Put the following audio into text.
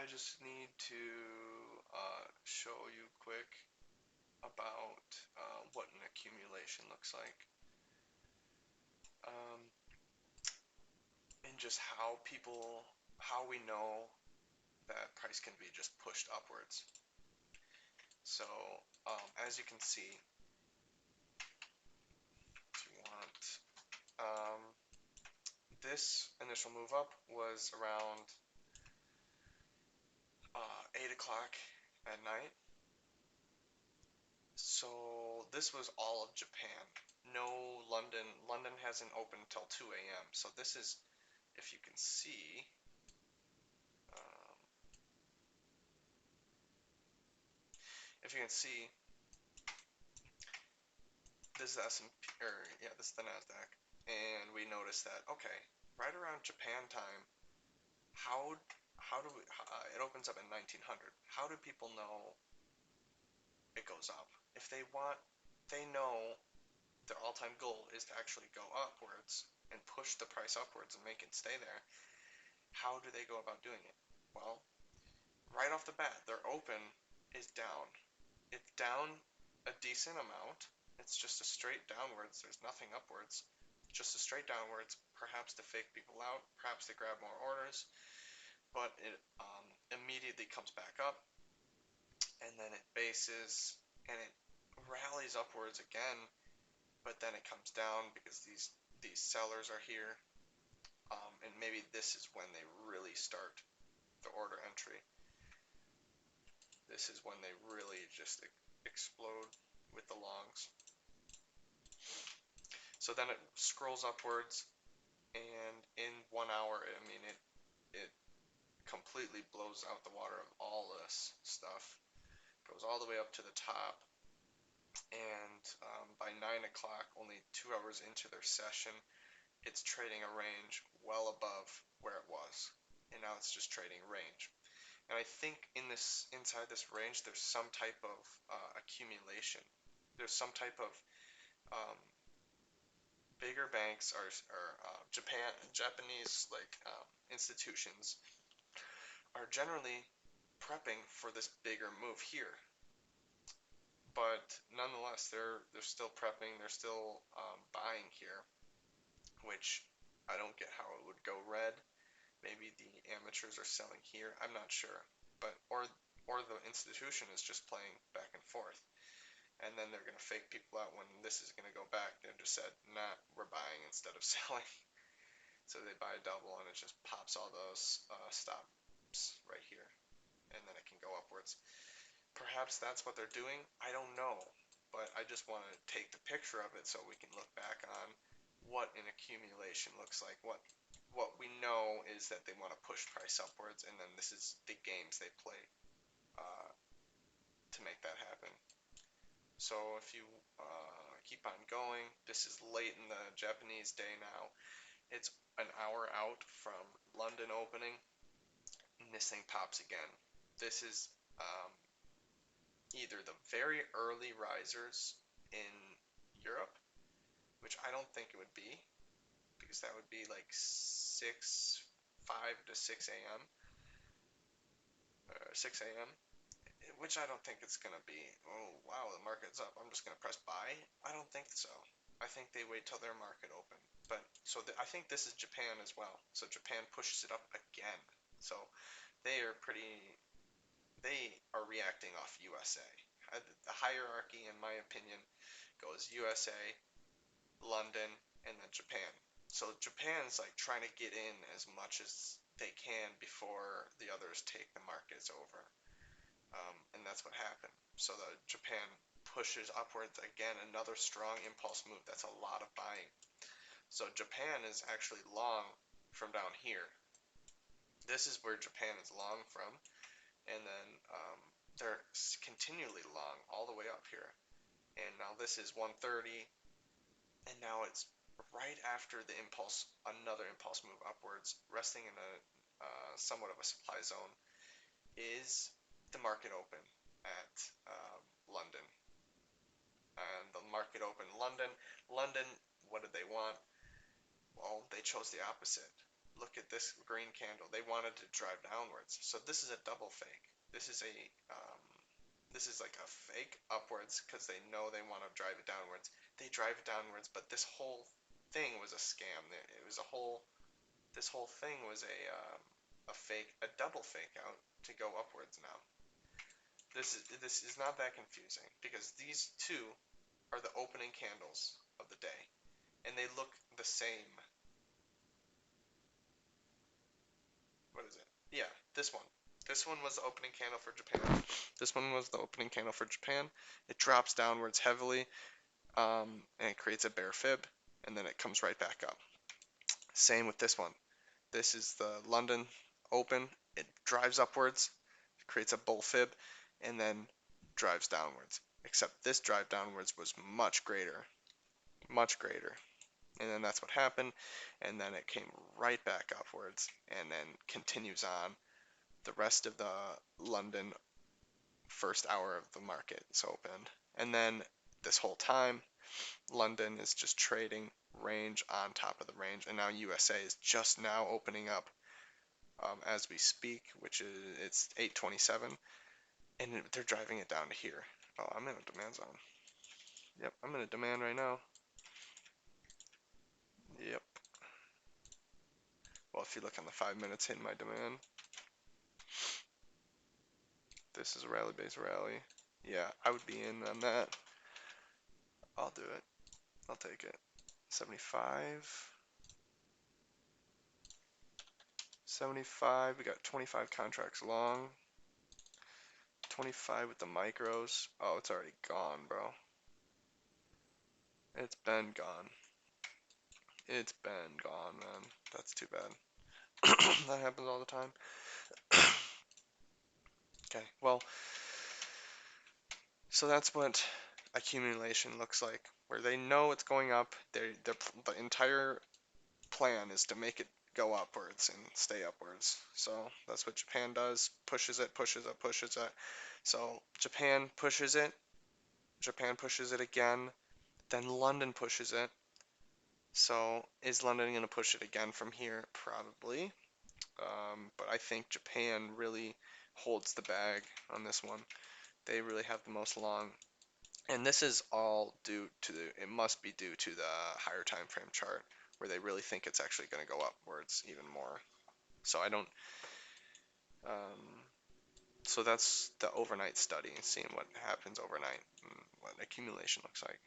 I just need to show you quick about what an accumulation looks like, um, and just how we know that price can be just pushed upwards. So, as you can see, if you want, um, this initial move up was around 8 o'clock at night. So this was all of Japan. No London. London hasn't opened until 2 a.m. So this is, if you can see, um, if you can see, this is S&P, or yeah, this is the Nasdaq, and we notice that okay, right around Japan time, how how do we? It opens up in 1900. How do people know it goes up? If they want, they know their all-time goal is to actually go upwards and push the price upwards and make it stay there. How do they go about doing it? Well, right off the bat, their open is down. It's down a decent amount. It's just a straight downwards. There's nothing upwards. Just a straight downwards. Perhaps to fake people out. Perhaps to grab more orders. But it immediately comes back up, and then it bases and it rallies upwards again. But then it comes down because these sellers are here, and maybe this is when they really start the order entry. This is when they really just explode with the longs. So then it scrolls upwards, and in 1 hour, I mean, it completely blows out the water of all this stuff. Goes all the way up to the top, and by 9 o'clock, only 2 hours into their session, it's trading a range well above where it was, and now it's just trading range. And I think inside this range, there's some type of accumulation. There's some type of um, bigger banks or Japanese like institutions are generally prepping for this bigger move here. But nonetheless, they're still prepping. They're still buying here, which I don't get how it would go red. Maybe the amateurs are selling here. I'm not sure, but or the institution is just playing back and forth, and then they're gonna fake people out when this is gonna go back. They just said, "Nah, we're buying instead of selling." So they buy a double, and it just pops all those stops right here, and then it can go upwards. Perhaps that's what they're doing. I don't know, but I just want to take the picture of it so we can look back on what an accumulation looks like. What we know is that they want to push price upwards, and then this is the games they play uh, to make that happen. So if you keep on going, this is late in the Japanese day now. It's an hour out from London opening, and this thing pops again. This is um, either the very early risers in Europe, which I don't think it would be, because that would be like 5 to 6 a.m. 6 a.m., which I don't think it's going to be. Oh, wow, the market's up. I'm just going to press buy. I don't think so. I think they wait till their market open. But so I think this is Japan as well. So Japan pushes it up again. So they are reacting off USA. The hierarchy, in my opinion, goes USA, London, and then Japan. So Japan's like trying to get in as much as they can before the others take the markets over. And that's what happened. So the Japan pushes upwards again, another strong impulse move. That's a lot of buying. So Japan is actually long from down here. This is where Japan is long from, and then they're continually long all the way up here. And now this is 130, and now it's right after the impulse, another impulse move upwards, resting in a somewhat of a supply zone. Is the market open at London? And the market open London. London, what did they want? Well, they chose the opposite. look at this green candle. They wanted to drive downwards. So this is a double fake. This is a this is like a fake upwards because they know they want to drive it downwards. They drive it downwards, but this whole thing was a scam. It was a whole this whole thing was a fake, a double fake out to go upwards now. This is not that confusing because these two are the opening candles of the day, and they look the same. What is it? Yeah, this one. This one was the opening candle for Japan. This one was the opening candle for Japan. It drops downwards heavily, and it creates a bear fib, and then it comes right back up. Same with this one. This is the London open. It drives upwards, creates a bull fib, and then drives downwards. Except this drive downwards was much greater, much greater. And then that's what happened, and then it came right back upwards, and then continues on the rest of the London first hour of the market is opened. And then this whole time, London is just trading range on top of the range, and now USA is just now opening up as we speak, which is it's 8:27, and they're driving it down to here. Oh, I'm in a demand zone. Yep, I'm in a demand right now. Yep. Well, if you look on the 5 minutes hitting my demand, this is a rally base rally. Yeah, I would be in on that. I'll do it. I'll take it. 75. 75. We got 25 contracts long. 25 with the micros. Oh, it's already gone, bro. It's been gone. It's been gone, man. That's too bad. That happens all the time. Okay, well, so that's what accumulation looks like, where they know it's going up. The entire plan is to make it go upwards and stay upwards. So that's what Japan does. Pushes it, pushes it, pushes it. So Japan pushes it. Japan pushes it again. Then London pushes it. So is London going to push it again from here? Probably. But I think Japan really holds the bag on this one. They really have the most long. And this is all due to it must be due to the higher time frame chart where they really think it's actually going to go upwards even more. So I don't, um, so that's the overnight study, seeing what happens overnight and what accumulation looks like.